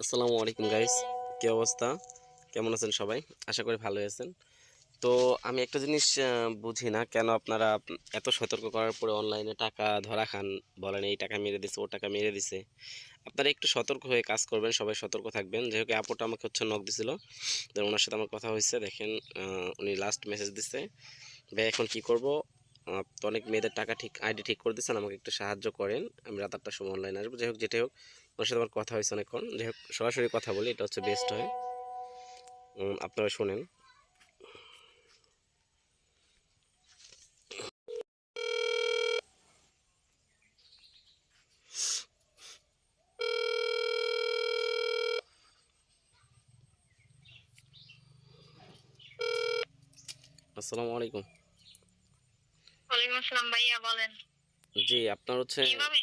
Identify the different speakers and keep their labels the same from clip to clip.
Speaker 1: আসসালামু আলাইকুম গাইস, কি অবস্থা? কেমন আছেন সবাই? আশা করি ভালো আছেন। তো আমি একটা জিনিস বুঝি না কেন আপনারা এত সতর্ক করার পরে অনলাইনে টাকা ধরা খান। বলেন এই টাকা মেরে দিছে, ও টাকা মেরে দিছে। আপনারা একটু সতর্ক হয়ে কাজ করবেন, সবাই সতর্ক থাকবেন। যেহেতু আপুটা আমাকে নক দিছিল, তো ওনার সাথে আমার কথা হয়েছে। দেখেন, উনি লাস্ট মেসেজ দিচ্ছে, ভাই এখন কি করব? তো অনেক মেয়েদের টাকা ঠিক আইডি ঠিক করে দিচ্ছেন, আমাকে একটু সাহায্য করেন, আমি রাত 8টার সময় অনলাইনে আসবো। যাই হোক, যেটাই হোক, ওর সাথে আমার কথা হয়েছে অনেকক্ষণ। যাই হোক, সরাসরি কথা বলি, এটা হচ্ছে বেস্ট হয়। আপনারা শোনেন। আসসালামু আলাইকুম।
Speaker 2: ওয়ালাইকুম আসসালাম ভাইয়া, বলেন।
Speaker 1: জি, আপনার হচ্ছে
Speaker 2: কিভাবে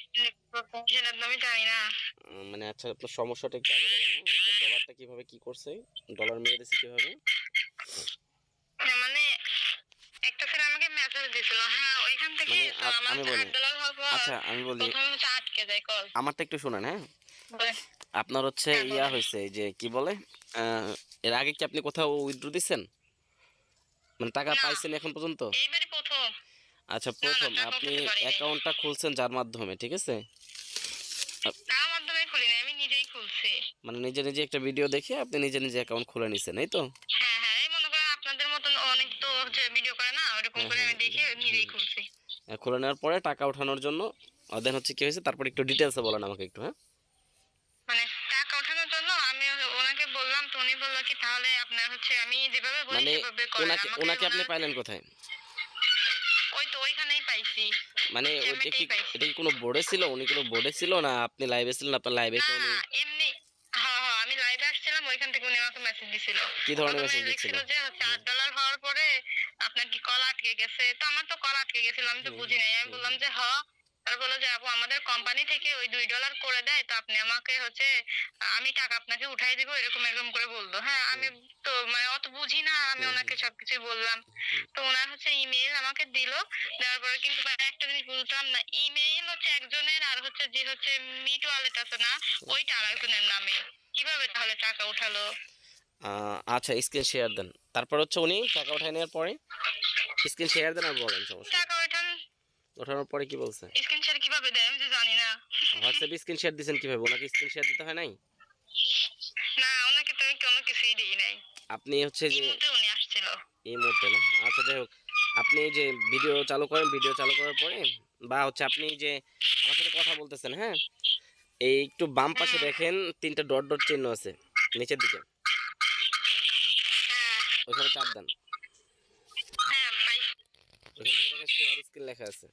Speaker 2: করছেন আমি জানি না।
Speaker 1: মানে আচ্ছা, আপনার সমস্যাটা একটু আগে বলেন। হ্যাঁ, আপনার ডলারটা কিভাবে কি করছে, ডলার মেরে দিছে কিভাবে?
Speaker 2: মানে একটা ছেলে আমাকে মেসেজ দিছিল, হ্যাঁ ওইখান থেকে।
Speaker 1: মানে
Speaker 2: তো আমার
Speaker 1: আমি
Speaker 2: হচ্ছে
Speaker 1: বলি,
Speaker 2: $8 হওয়ার পর
Speaker 1: আচ্ছা আমি বলি,
Speaker 2: প্রথমে হচ্ছে আটকে যায় কল।
Speaker 1: আমারটা একটু শুনেন। হ্যাঁ,
Speaker 2: বলেন।
Speaker 1: আপনার হচ্ছে
Speaker 2: হ্যাঁ
Speaker 1: ইয়া
Speaker 2: বলেন।
Speaker 1: হয়েছে, এই যে কি বলে, এর আগে কি আপনি কোথাও উইথড্র দিচ্ছেন, মানে টাকা
Speaker 2: না,
Speaker 1: পাইছেন এখন পর্যন্ত?
Speaker 2: এইবারই প্রথম।
Speaker 1: আচ্ছা,
Speaker 2: না না,
Speaker 1: প্রথম
Speaker 2: টাকা
Speaker 1: আপনি
Speaker 2: উঠাতে পারি নাই।
Speaker 1: অ্যাকাউন্টটা খুলছেন যার মাধ্যমে, ঠিক আছে?
Speaker 2: তার মাধ্যমে খুলি নাই, আমি নিজেই খুলছি।
Speaker 1: মানে নিজে নিজে একটা ভিডিও দেখে আপনি নিজে নিজে অ্যাকাউন্ট খুলে নিছেন, এই তো?
Speaker 2: হ্যাঁ হ্যাঁ, এই মনে করেন আপনাদের মতন অনেক তো হচ্ছে ভিডিও করে না, ওরকম
Speaker 1: হ্যাঁ
Speaker 2: করে
Speaker 1: হ্যাঁ,
Speaker 2: আমি দেখে নিজেই খুলছি।
Speaker 1: খুলে নেওয়ার পরে টাকা ওঠানোর জন্য দেন হচ্ছে কি হয়েছে, তারপর একটু ডিটেলসে বলেন আমাকে একটু। হ্যাঁ,
Speaker 2: মানে টাকা ওঠানোর জন্য আমি ওনাকে বললাম, তো উনি বললো কি তাহলে আপনার হচ্ছে আমি যেভাবে বলি
Speaker 1: মানে
Speaker 2: সেভাবে করেন।
Speaker 1: ওনাকে
Speaker 2: আমাকে
Speaker 1: ওনাকে আপনি
Speaker 2: ওনার
Speaker 1: পাইলেন কোথায়?
Speaker 2: ওই তো ওইখানেই পাইছি,
Speaker 1: মানে ওইটা কি,
Speaker 2: চ্যামেটেই পাইছি।
Speaker 1: এটা কি কোনো বোর্ডে ছিল? উনি কোনো বোর্ডে ছিল, না আপনি লাইভে ছিলেন, আপনার লাইভে
Speaker 2: না
Speaker 1: এসে উনি
Speaker 2: এমনি, হ্যাঁ হ্যাঁ, আমি লাইভে আসছিলাম, ওইখান থেকে উনি আমাকে মেসেজ দিছিল।
Speaker 1: কি ধরনের
Speaker 2: প্রথমে
Speaker 1: মেসেজ দিচ্ছিল?
Speaker 2: লিখছিল যে হচ্ছে
Speaker 1: হ্যাঁ,
Speaker 2: $8 হওয়ার পরে আপনার কি কল আটকে গেছে। তো আমার তো কল আটকে গেছিল, আমি তো
Speaker 1: হুম
Speaker 2: বুঝি নাই। আমি
Speaker 1: হুম
Speaker 2: বললাম
Speaker 1: হুম
Speaker 2: যে তারপর বললো যে আপু আমাদের কোম্পানি থেকে ওই $2 করে দেয়, তো আপনি আমাকে হচ্ছে আমি টাকা আপনাকে উঠাই দিব, এরকম এরকম করে বললো। হ্যাঁ
Speaker 1: হুম
Speaker 2: আমি তো মানে অত বুঝি না, আমি
Speaker 1: হুম
Speaker 2: ওনাকে সবকিছু বললাম।
Speaker 1: হুম
Speaker 2: তো ওনার হচ্ছে ইমেইল আমাকে দিল। দেওয়ার পরে কিন্তু ভাই একটা জিনিস বুঝলাম না, ইমেইল হচ্ছে একজনের আর হচ্ছে যে হচ্ছে মিট ওয়ালেট আছে না,
Speaker 1: হুম।
Speaker 2: ওইটা আরেকজনের নামে। কিভাবে তাহলে টাকা উঠালো?
Speaker 1: আচ্ছা, স্ক্রিন শেয়ার দেন। তারপর হচ্ছে উনি টাকা উঠায় নেওয়ার পরে স্ক্রিন শেয়ার দেন আর বলেন, সমস্যা নেই।
Speaker 2: টাকা ওঠান
Speaker 1: ওঠানোর পরে কি বলছে?
Speaker 2: স্ক্রিন শেয়ার কিভাবে দেয় আমি তো জানি না।
Speaker 1: হোয়াটসঅ্যাপে স্ক্রিন শেয়ার দিয়েছেন কিভাবে? ওনাকে স্ক্রিন শেয়ার দিতে হয় নাই?
Speaker 2: না, ওনাকে তো আমি কোনো কিছুই দিই নাই।
Speaker 1: আপনি হচ্ছে যে
Speaker 2: ইমুতে উনি আসছিল।
Speaker 1: এই মুহূর্তে না, আচ্ছা যাই হোক, আপনি এই যে ভিডিও চালু করেন, ভিডিও চালু করার পরে বা হচ্ছে আপনি এই যে আমার সাথে কথা বলতেছেন, হ্যাঁ, এই একটু বাম পাশে
Speaker 2: হুম।
Speaker 1: দেখেন তিনটা ডট ডট চিহ্ন আছে নিচের দিকে,
Speaker 2: হ্যাঁ
Speaker 1: ওইখানে চাপ দেন।
Speaker 2: হ্যাঁ ভাই।
Speaker 1: ওইখান থেকে দেখেন শেয়ার স্ক্রিন লেখা আছে।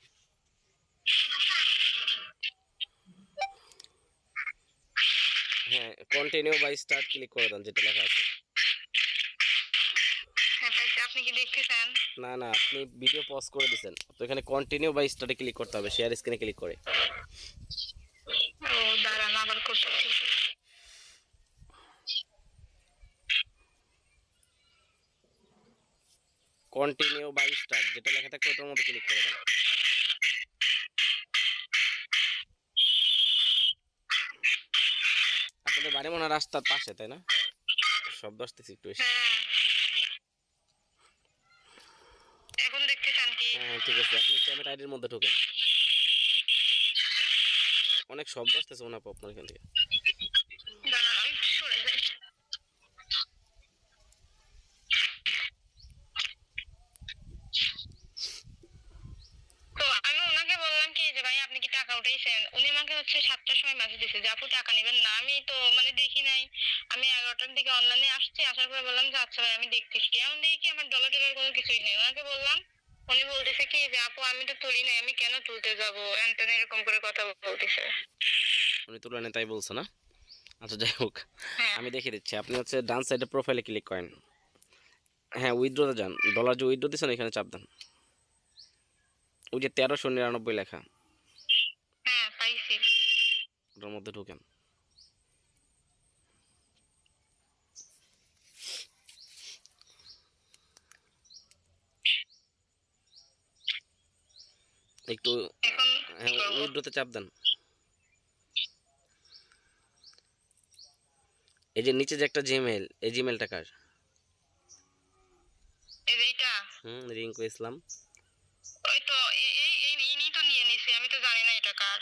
Speaker 1: হ্যাঁ, কন্টিনিউ বাই স্টার্ট ক্লিক করে দেন, যেটা লেখা আছে।
Speaker 2: হ্যাঁ পাইছি, আপনি কি দেখতেছেন?
Speaker 1: না না, আপনি ভিডিও পজ করে দিছেন, তো এখানে কন্টিনিউ বাই স্টার্টে ক্লিক করতে হবে, শেয়ার স্ক্রিনে ক্লিক করে।
Speaker 2: ও দাঁড়ান আবার করতেছি।
Speaker 1: কন্টিনিউ বাই স্টার্ট যেটা লেখা থাকে ওটার মধ্যে ক্লিক করে দেন। আপনাদের বাড়ি মনে হয় রাস্তার পাশে, তাই না? শব্দ আসতেছে একটু বেশি।
Speaker 2: হ্যাঁ, এখন দেখতেছেন কি?
Speaker 1: হ্যাঁ হ্যাঁ, ঠিক আছে, আপনি চ্যামেট আইডির মধ্যে ঢোকেন। অনেক শব্দ আসতেছে মনে হয় আপনার এখান থেকে।
Speaker 2: দাঁড়ান আমি একটু সরে যাই। তো আমি ওনাকে বললাম কি যে ভাই আপনি কি টাকা উঠাইছেন? উনি আমাকে হচ্ছে 7টার সময় মেসেজ দিছে যে আপু টাকা নিবেন না। আমি তো মানে দেখি নাই। আমি 11টার দিকে অনলাইনে আসছি, আসার পরে বললাম যে আচ্ছা ভাই আমি দেখতেছি। এমন দেখি কি আমার ডলার টলার কোনো কিছুই নেই। ওনাকে বললাম, উনি বলতেছে কি যে আপু আমি তো তুলি নাই, আমি কেন তুলতে যাবো, এনটেন এরকম করে কথা বলতেছে।
Speaker 1: উনি তুলনায় তাই বলছে না? আচ্ছা যাই হোক,
Speaker 2: হ্যাঁ
Speaker 1: আমি দেখিয়ে দিচ্ছি। আপনি হচ্ছে ডান সাইডে প্রোফাইলে ক্লিক করেন। হ্যাঁ, উইথড্রোতে যান, ডলার যে উইথড্রো দিচ্ছেন এখানে চাপ দেন। ওই যে 1399 লেখা,
Speaker 2: হ্যাঁ পাইছি।
Speaker 1: ওটার মধ্যে ঢুকেন। একটু
Speaker 2: এখন কি
Speaker 1: হ্যাঁ,
Speaker 2: করবো?
Speaker 1: উইথড্রোতে চাপ দেন। এই যে নিচে যে একটা জিমেল, এই জিমেলটা কার?
Speaker 2: এই যে এইটা,
Speaker 1: রিঙ্কু ইসলাম।
Speaker 2: ওই তো ইনি তো নিয়ে নিছে, আমি তো জানি না এটা কার।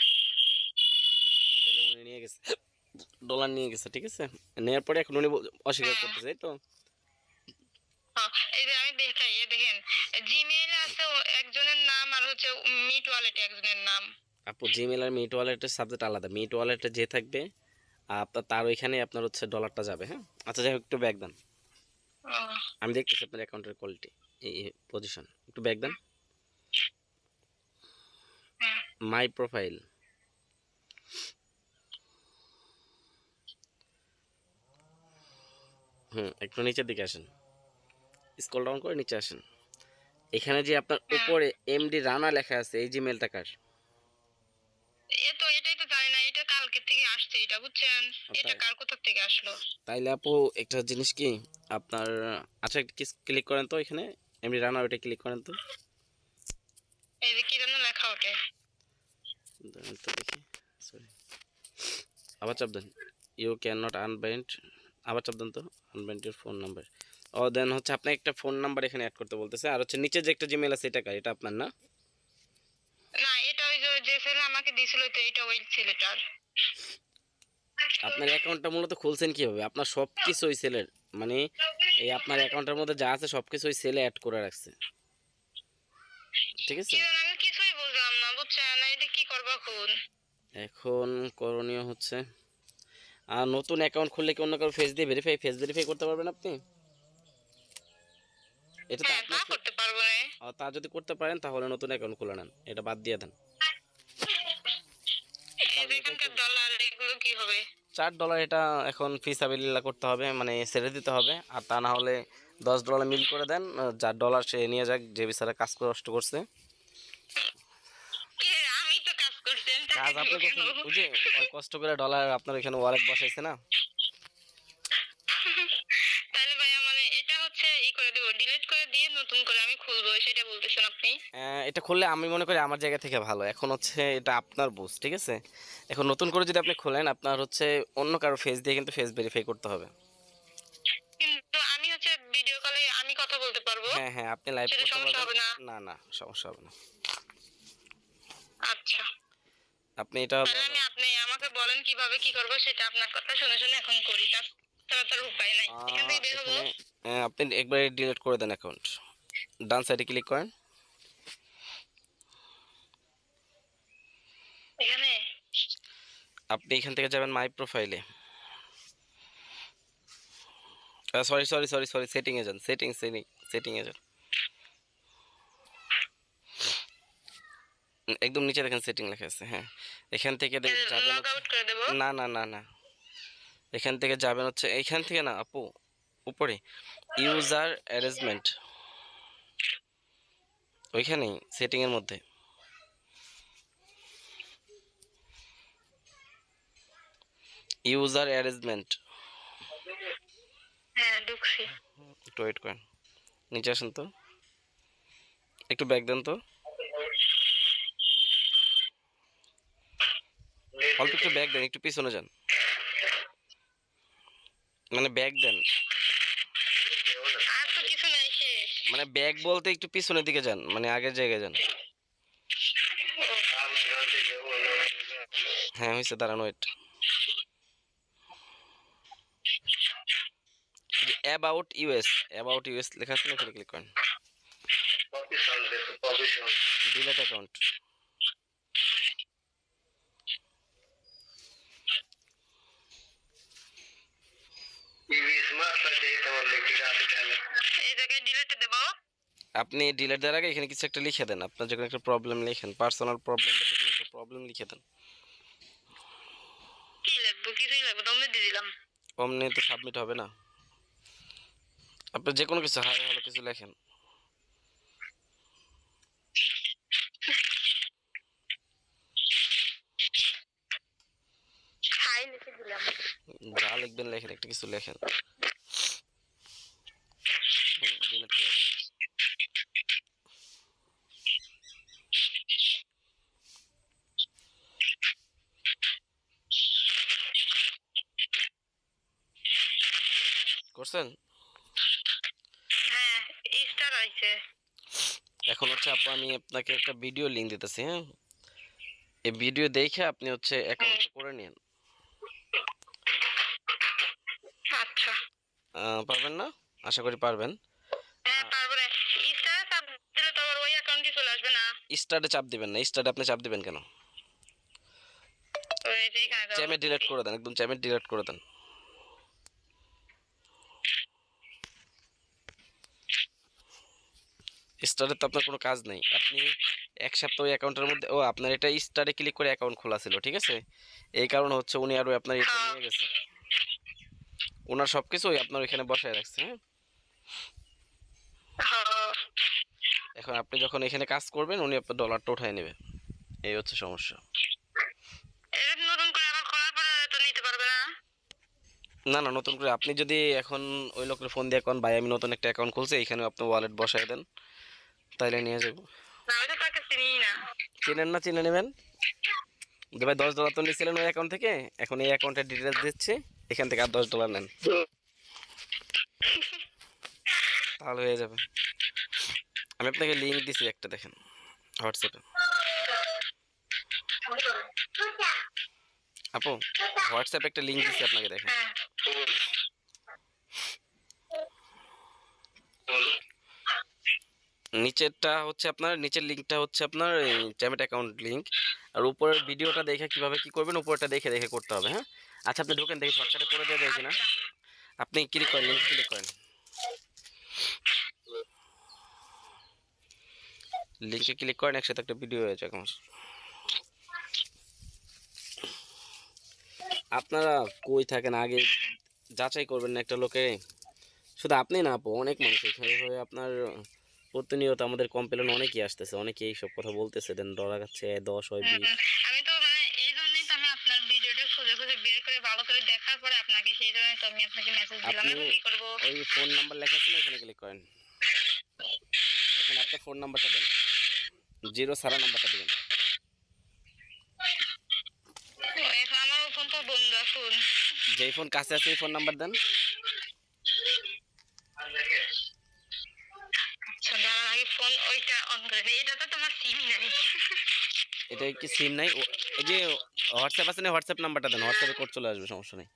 Speaker 1: তাহলে উনি নিয়ে গেছে, ডলার নিয়ে গেছে, ঠিক আছে। নেওয়ার পরে এখন উনি অস্বীকার
Speaker 2: হ্যাঁ,
Speaker 1: করতেছে, এই তো।
Speaker 2: হ্যাঁ, এই যে আমি দেখাই, দেখেন জিমেইলে আছে একজনের নাম, আর হচ্ছে মিট ওয়ালেটে একজনের নাম।
Speaker 1: আপু জিমেল আর মিট ওয়ালেটের সাবজেক্ট আলাদা। মিট ওয়ালেটে যে থাকবে আপনার, তার ওইখানে আপনার হচ্ছে ডলারটা যাবে। হ্যাঁ, আচ্ছা যাই হোক, একটু ব্যাক দেন।
Speaker 2: ও,
Speaker 1: আমি দেখতেছি আপনার অ্যাকাউন্টের কোয়ালিটি, এই পজিশন, একটু ব্যাক দেন।
Speaker 2: হ্যাঁ,
Speaker 1: মাই প্রোফাইল, একটু নিচের দিকে আসেন, স্ক্রল ডাউন করে নিচে আসেন। এখানে যে আপনার
Speaker 2: হ্যাঁ,
Speaker 1: উপরে এমডি রানা লেখা আছে, এই জিমেলটা কার?
Speaker 2: এটাই তো জানি না, এটা কালকে থেকে আসছে এটা, বুঝছেন? এটা
Speaker 1: তাই
Speaker 2: কার কোথা থেকে আসলো?
Speaker 1: তাইলে আপু একটা জিনিস কি আপনার, আচ্ছা একটা ক্লিক করেন তো এখানে, এমডি রানা, ওইটা ক্লিক করেন তো।
Speaker 2: এই যে কি যেন লেখা ওঠে।
Speaker 1: দাঁড়ান তো দেখি, সরি, আবার চাপ দেন। ইউ ক্যান নট আনবাইন্ড, আবার চাপ দেন তো, আনবাইন্ড ইউর ফোন নাম্বার। ও দেন হচ্ছে আপনার একটা ফোন নাম্বার এখানে অ্যাড করতে বলতেছে, আর হচ্ছে নিচে যে একটা জিমেল আছে, এটা কার? এটা আপনার না?
Speaker 2: না, এটা ওই যে ছেলে আমাকে দিছিল, তো এটা ওই ছেলেটার।
Speaker 1: আপনার অ্যাকাউন্টটা মূলত খুলছেন কিভাবে? আপনার সব কিছু ওই সেলের, মানে এই আপনার অ্যাকাউন্টের মধ্যে যা আছে সব কিছু ওই সেলে অ্যাড করে রাখছে, ঠিক আছে।
Speaker 2: কি জানি, আমি কিছুই বুঝলাম না, বুঝছেন? এটা কি করবো এখন?
Speaker 1: এখন করণীয় হচ্ছে, আর নতুন অ্যাকাউন্ট খুললে কি অন্য কারো ফেস ভেরিফাই করতে পারবেন আপনি? এটা তো
Speaker 2: হ্যাঁ, তা
Speaker 1: আপনার
Speaker 2: করতে পারবো না।
Speaker 1: তা যদি করতে পারেন তাহলে নতুন অ্যাকাউন্ট খুলে নেন, এটা বাদ দিয়ে দেন।
Speaker 2: এই যে
Speaker 1: কারণ এটা
Speaker 2: এখানকার ডলার এগুলো কি হবে?
Speaker 1: $4 এটা এখন ফিসাবিলিল্লাহ করতে হবে, মানে ছেড়ে দিতে হবে। আর তা না হলে $10 মিল করে দেন, যার ডলার সে নিয়ে যাক, যে বিচারা কাজ কষ্ট করছে।
Speaker 2: কে? আমি তো কাজ করছি, আমি টাকা
Speaker 1: কাজ
Speaker 2: দিব
Speaker 1: আপনি
Speaker 2: কেন?
Speaker 1: করছেন, ওই যে ওই কষ্ট করে ডলার আপনার ওইখানে ওয়ালেট বসাইছে না।
Speaker 2: তাহলে ভাইয়া মানে এটা হচ্ছে করে দেবো, ডিলিট করে দিয়ে নতুন করে আমি খুলবো, সেটা বলতেছেন আপনি?
Speaker 1: এটা খুললে আমি মনে করি আমার জায়গা থেকে ভালো। এখন হচ্ছে এটা আপনার বুঝ, ঠিক আছে। এখন নতুন করে যদি আপনি খোলেন, আপনার হচ্ছে অন্য কারো ফেস দিয়ে কিন্তু ফেস ভেরিফাই করতে হবে।
Speaker 2: কিন্তু আমি হচ্ছে ভিডিও কলে আমি কথা বলতে পারবো,
Speaker 1: হ্যাঁ হ্যাঁ, আপনি লাইভ
Speaker 2: সেটা
Speaker 1: করতে
Speaker 2: সমস্যা
Speaker 1: পারবেন।
Speaker 2: হবে না?
Speaker 1: না না, সমস্যা হবে না।
Speaker 2: আচ্ছা,
Speaker 1: আপনি এটা
Speaker 2: তাহলে আমি, আপনি আমাকে বলেন কিভাবে কি করবো, সেটা আপনার কথা শুনে শুনে এখন করি, তাছাড়া তার উপায় নাই। এখান থেকে বের হবো?
Speaker 1: এখানে আপনি একবারে ডিলিট করে দেন অ্যাকাউন্ট, ডান সাইডে ক্লিক করেন।
Speaker 2: এখানে?
Speaker 1: আপনি এখান থেকে যাবেন মাই প্রোফাইলে, সরি সরি সরি সরি, সেটিংয়ে যান, সেটিংয়ে যান। একদম নিচে দেখেন সেটিং লেখা আছে, হ্যাঁ। এখান থেকে যাবেন
Speaker 2: লগ আউট করে দেবো?
Speaker 1: না না না না, এখান থেকে যাবেন হচ্ছে, এইখান থেকে না আপু, উপরে ইউজার অ্যারেঞ্জমেন্ট, ওইখানেই সেটিংয়ের মধ্যে ইউজার অ্যারেঞ্জমেন্ট।
Speaker 2: হ্যাঁ, ঢুকছি।
Speaker 1: একটু ওয়েট করেন, নিচে আসেন তো, একটু ব্যাক দেন তো, অল্প একটু ব্যাক দেন, একটু পিছনে যান, মানে ব্যাক দেন,
Speaker 2: আর তো কিছু নাই, শেষ।
Speaker 1: মানে ব্যাক বলতে একটু পিছনের দিকে যান, মানে আগের জায়গায় যান। হ্যাঁ হয়েছে, দাঁড়ান, ওয়েট। অ্যাবাউট ইউএস লেখা আছে না, এখানে ক্লিক করেন, ডিলেট অ্যাকাউন্ট।
Speaker 2: এই জায়গায় ডিলিট দেবো?
Speaker 1: আপনি ডিলেট দেওয়ার আগে এখানে কিছু একটা লিখে দেন, আপনার যখন একটা প্রবলেম লিখেন, পার্সোনাল প্রবলেম বা যখন একটা প্রবলেম লিখে দেন।
Speaker 2: কি লাগবো? কিছুই লাগবে, দমে দিয়ে দিলাম।
Speaker 1: অমনি তো সাবমিট হবে না। আপনি যে কোনো কিছু হাই হলো কিছু লেখেন।
Speaker 2: হাই লিখে দিলাম।
Speaker 1: যা লিখবেন লেখেন, একটা কিছু লেখেন, ডিলেট করে দেন। করছেন?
Speaker 2: হ্যাঁ, স্টার হইছে।
Speaker 1: এখন হচ্ছে আপু আমি আপনাকে একটা ভিডিও লিংক দিতেছি, হ্যাঁ? এই ভিডিও দেখে আপনি হচ্ছে অ্যাকাউন্টটা করে নিন।
Speaker 2: আচ্ছা।
Speaker 1: পারবেন না? আশা করি পারবেন।
Speaker 2: হ্যাঁ, পারবো না। স্টারে চাপ দিলে তো আবার ওই অ্যাকাউন্টে চলে আসবে না?
Speaker 1: স্টার্টে চাপ দিবেন না। স্টার্টে আপনি চাপ দিবেন কেন?
Speaker 2: ওই যে এখানে দেওয়া
Speaker 1: চ্যামে ডিলিট করে দেন, একদম চ্যামে ডিলিট করে দেন। স্টারে তো আপনার কোনো কাজ নেই। আপনি এক সপ্তাহ ওই অ্যাকাউন্টের মধ্যে আপনার এটা স্টারে ক্লিক করে অ্যাকাউন্ট খোলা ছিল, ঠিক আছে? এই কারণে হচ্ছে উনি আরো আপনার এটা
Speaker 2: হ্যাঁ।
Speaker 1: নিয়ে গেছে। ওনার সবকিছু ওই আপনার ওইখানে বসায় রাখছে, হ্যাঁ?
Speaker 2: হ্যাঁ।
Speaker 1: এখন আপনি যখন এখানে কাজ করবেন উনি আপনার ডলারটা উঠায় নেবে। এই হচ্ছে সমস্যা।
Speaker 2: এটা নতুন করে আবার খোলার পরে তো নিতে পারবে না?
Speaker 1: না, না, নতুন করে আপনি যদি এখন ওই লোকের ফোন দিয়ে এখন ভাই আমি নতুন একটা অ্যাকাউন্ট খুলছি এখানে আপনি ওয়ালেট বসায় দেন, তাইলে নিয়ে যাব।
Speaker 2: না, আমি তো তাকে চিনি না।
Speaker 1: চিনেন না, চিনে নেবেন। যে ভাই $10 তো নিয়েছিলেন ওই অ্যাকাউন্ট থেকে, এখন এই অ্যাকাউন্টের ডিটেলস দিচ্ছি, এখান থেকে আর $10 নেন, তাহলে হয়ে যাবে। আমি আপনাকে লিঙ্ক দিছি একটা, দেখেন হোয়াটসঅ্যাপে। আপু হোয়াটসঅ্যাপে একটা লিঙ্ক দিছি আপনাকে, দেখেন।
Speaker 2: হ্যাঁ।
Speaker 1: নিচেরটা হচ্ছে আপনার, নিচের লিঙ্কটা হচ্ছে আপনার এই চ্যামেট অ্যাকাউন্ট লিঙ্ক, আর উপরের ভিডিওটা দেখে কিভাবে কি করবেন উপরটা দেখে দেখে করতে হবে, হ্যাঁ? আচ্ছা আপনি ঢোকেন, দেখি শর্টকাটে করে দিয়ে দেয় কিনা।
Speaker 2: আচ্ছা।
Speaker 1: আপনি ক্লিক করেন, লিঙ্ক ক্লিক করেন, লিঙ্কে ক্লিক করেন, একসাথে একটা ভিডিও হয়ে যাক আমার। আপনারা কই থাকেন আগে যাচাই করবেন না একটা লোকে। শুধু আপনি না আপু, অনেক মানুষ এখানে হয়ে আপনার প্রতিনিয়ত আমাদের কমপ্লেন অনেকেই আসতেছে, অনেকেই এইসব কথা বলতেছে, দেন ডরা যাচ্ছে 10 হয় 20।
Speaker 2: আমি তো মানে এই জন্যই তো আমি আপনার ভিডিওটা খুঁজে খুঁজে বের করে ভালো করে দেখার পরে আপনাকে, সেই জন্যই তো আমি আপনাকে মেসেজ দিলাম।
Speaker 1: আপনি
Speaker 2: এখন কি করবো?
Speaker 1: ওই ফোন নাম্বার লেখা আছে না, এখানে ক্লিক করেন। এখানে আপনার ফোন নাম্বারটা দেন, জিরো সারা নাম্বারটা দিবেন।
Speaker 2: এখন আমার ফোন তো বন্ধ ফোন।
Speaker 1: যেই ফোন কাছে আছে এই ফোন নাম্বার দেন।
Speaker 2: আচ্ছা, দাঁড়ান আগে ফোন ওইটা অন করে দিই। এটা তো তোমার সিম নাই।
Speaker 1: এটা কি সিম নাই? এই যে হোয়াটসঅ্যাপ আছে না, হোয়াটসঅ্যাপ নাম্বারটা দেন, হোয়াটসঅ্যাপে কোড চলে আসবে, সমস্যা নেই।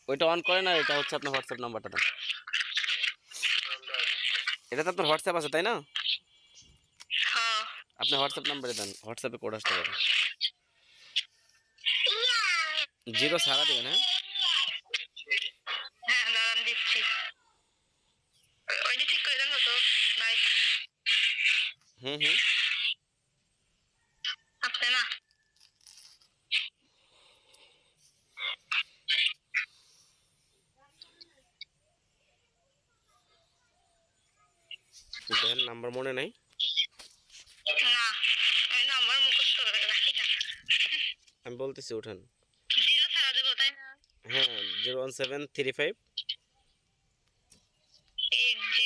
Speaker 1: ওইটা অন করেন, আর এটা হচ্ছে আপনার হোয়াটসঅ্যাপ নাম্বারটা দেন। এটা তো আপনার হোয়াটসঅ্যাপ আছে তাই না?
Speaker 2: হ্যাঁ।
Speaker 1: আপনি হোয়াটসঅ্যাপ নাম্বারে দেন, হোয়াটসঅ্যাপে কোড আসতে পারে। জিরো সারা দেবেন, হ্যাঁ?
Speaker 2: হ্যাঁ, দাঁড়ান দিচ্ছি। ওইটা ঠিক করে দেন তো ভাই।
Speaker 1: হুম হুম।
Speaker 2: আপনি না।
Speaker 1: দেন, নাম্বার মনে নাই?
Speaker 2: না, আমি নাম্বার মুখস্থ করে রাখি না।
Speaker 1: আমি বলতেছি উঠান।
Speaker 2: জিরো ছাড়া দেবো তাই না?
Speaker 1: হ্যাঁ, 01735।
Speaker 2: 80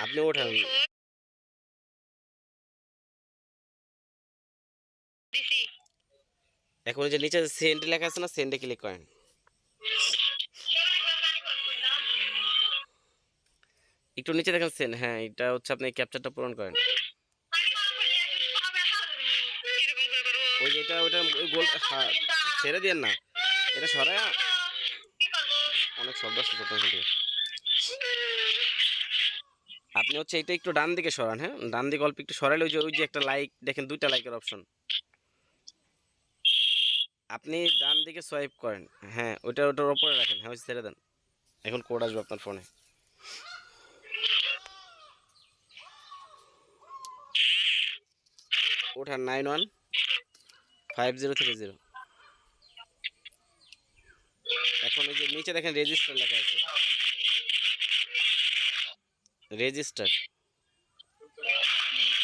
Speaker 1: আপনি উঠান।
Speaker 2: 24 দিছি।
Speaker 1: এখন ওই যে নিচে সেন্ড লেখা আছে না, সেন্ডে ক্লিক করেন। একটু নিচে দেখেন সেন্ড, হ্যাঁ এটা হচ্ছে আপনি ক্যাপচারটা পূরণ করেন।
Speaker 2: কিরকম করে করবো?
Speaker 1: ওই যে এটা ওইটা ওই গোল, হ্যাঁ, ছেড়ে দিয়েন না, এটা সরায়।
Speaker 2: কি করবো?
Speaker 1: অনেক শব্দ আসছে আপনার থেকে। আপনি হচ্ছে এটা একটু ডান দিকে সরান, হ্যাঁ ডান দিকে অল্প একটু সরালে ওই যে একটা লাইক দেখেন, দুইটা লাইকের অপশন, আপনি ডান দিকে সোয়াইপ করেন। হ্যাঁ ওটার উপরে রাখেন, হ্যাঁ ওই ছেড়ে দেন। এখন কোড আসবে আপনার ফোনে। ওঠান 915030। এখন এই যে নিচে দেখেন রেজিস্টার লেখা আছে, রেজিস্টার।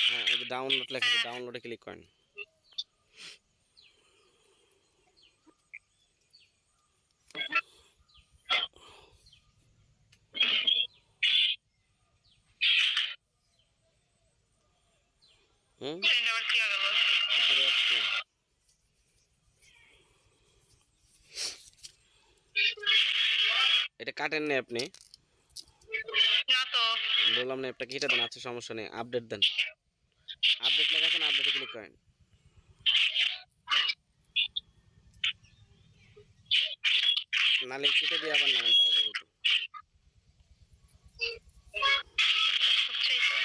Speaker 1: হ্যাঁ এই যে ডাউনলোড লেখা আছে, ডাউনলোডে ক্লিক করেন। হুম,
Speaker 2: এটা আবার কি হলো?
Speaker 1: উপরে আসছে। এটা কাটেন না আপনি?
Speaker 2: না তো।
Speaker 1: বললাম না একটা কেটে দেন, আচ্ছা সমস্যা নেই, আপডেট দেন। আপডেট লেখা আছে না, আপডেটে ক্লিক করেন। নালে কেটে দিয়ে আবার নামেন তাহলে হইতো।
Speaker 2: হচ্ছেই তো।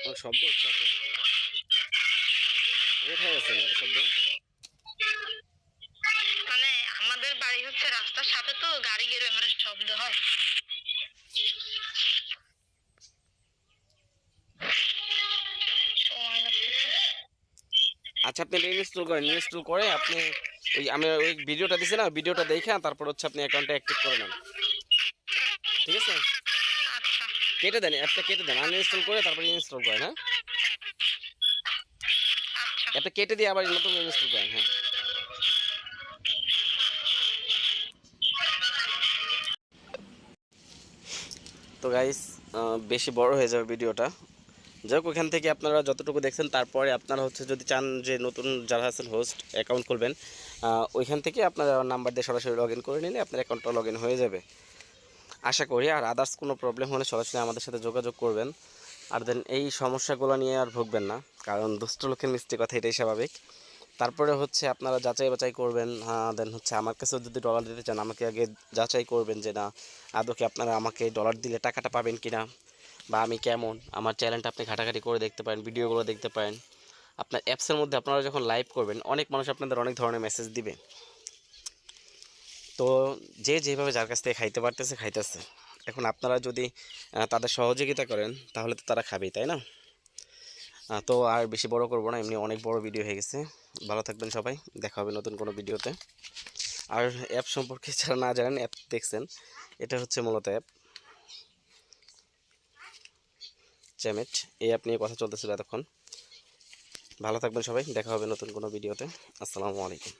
Speaker 1: অনেক শব্দ হচ্ছে আপনার। কোথায় আছেন এত শব্দ?
Speaker 2: মানে আমাদের বাড়ি হচ্ছে রাস্তার সাথে, তো গাড়ি গেলে আমার শব্দ হয়। সময় লাগতেছে।
Speaker 1: আচ্ছা আপনি এটা ইনস্টল করেন, ইনস্টল করে আপনি ওই আমি ওই ভিডিওটা দিছি না, ভিডিওটা দেখে তারপর হচ্ছে আপনি অ্যাকাউন্টটা অ্যাক্টিভ করে নেন, ঠিক আছে?
Speaker 2: আচ্ছা
Speaker 1: কেটে দেন, অ্যাপটা কেটে দেন, আনইনস্টল করে তারপর ইনস্টল করেন। হ্যাঁ,
Speaker 2: আচ্ছা।
Speaker 1: অ্যাপটা কেটে দিয়ে আবার নতুন ইনস্টল করেন। হ্যাঁ, তো গাইস বেশি বড় হয়ে যাবে ভিডিওটা। যাই হোক, ওইখান থেকে আপনারা যতটুকু দেখছেন, তারপরে আপনারা হচ্ছে যদি চান যে নতুন যারা আছেন হোস্ট অ্যাকাউন্ট খুলবেন, ওইখান থেকে আপনারা নাম্বার দিয়ে সরাসরি লগ ইন করে নিলে আপনার অ্যাকাউন্টটা লগ ইন হয়ে যাবে আশা করি। আর আদার্স কোনো প্রবলেম হলে সরাসরি আমাদের সাথে যোগাযোগ করবেন। আর দেন এই সমস্যাগুলো নিয়ে আর ভুগবেন না, কারণ দুষ্ট লোকের মিষ্টি কথা, এটাই স্বাভাবিক। তারপরে হচ্ছে আপনারা যাচাই বাছাই করবেন। হ্যাঁ, দেন হচ্ছে আমার কাছেও যদি ডলার দিতে চান, আমাকে আগে যাচাই করবেন যে না আদৌ কি আপনারা আমাকে ডলার দিলে টাকাটা পাবেন কি না, বা আমি কেমন। আমার চ্যানেলটা আপনি ঘাটাঘাটি করে দেখতে পারেন, ভিডিওগুলো দেখতে পারেন। আপনার অ্যাপসের মধ্যে আপনারা যখন লাইভ করবেন, অনেক মানুষ আপনাদের অনেক ধরনের মেসেজ দিবে। তো যে যেভাবে যার কাছ থেকে খাইতে পারতেছে খাইতেছে। এখন আপনারা যদি তাদের সহযোগিতা করেন, তাহলে তো তারা খাবেই, তাই না? তো আর বেশি বড় করব না, এমনি অনেক বড় ভিডিও হয়ে গেছে। ভালো থাকবেন সবাই, দেখা হবে নতুন কোনো ভিডিওতে। আর অ্যাপ সম্পর্কে যারা না জানেন, অ্যাপ দেখছেন, এটা হচ্ছে মূলত অ্যাপ চ্যামেট। এই অ্যাপ নিয়ে কথা চলতেছিল এতক্ষণ। ভালো থাকবেন সবাই, দেখা হবে নতুন কোনো ভিডিওতে। আসসালামু আলাইকুম।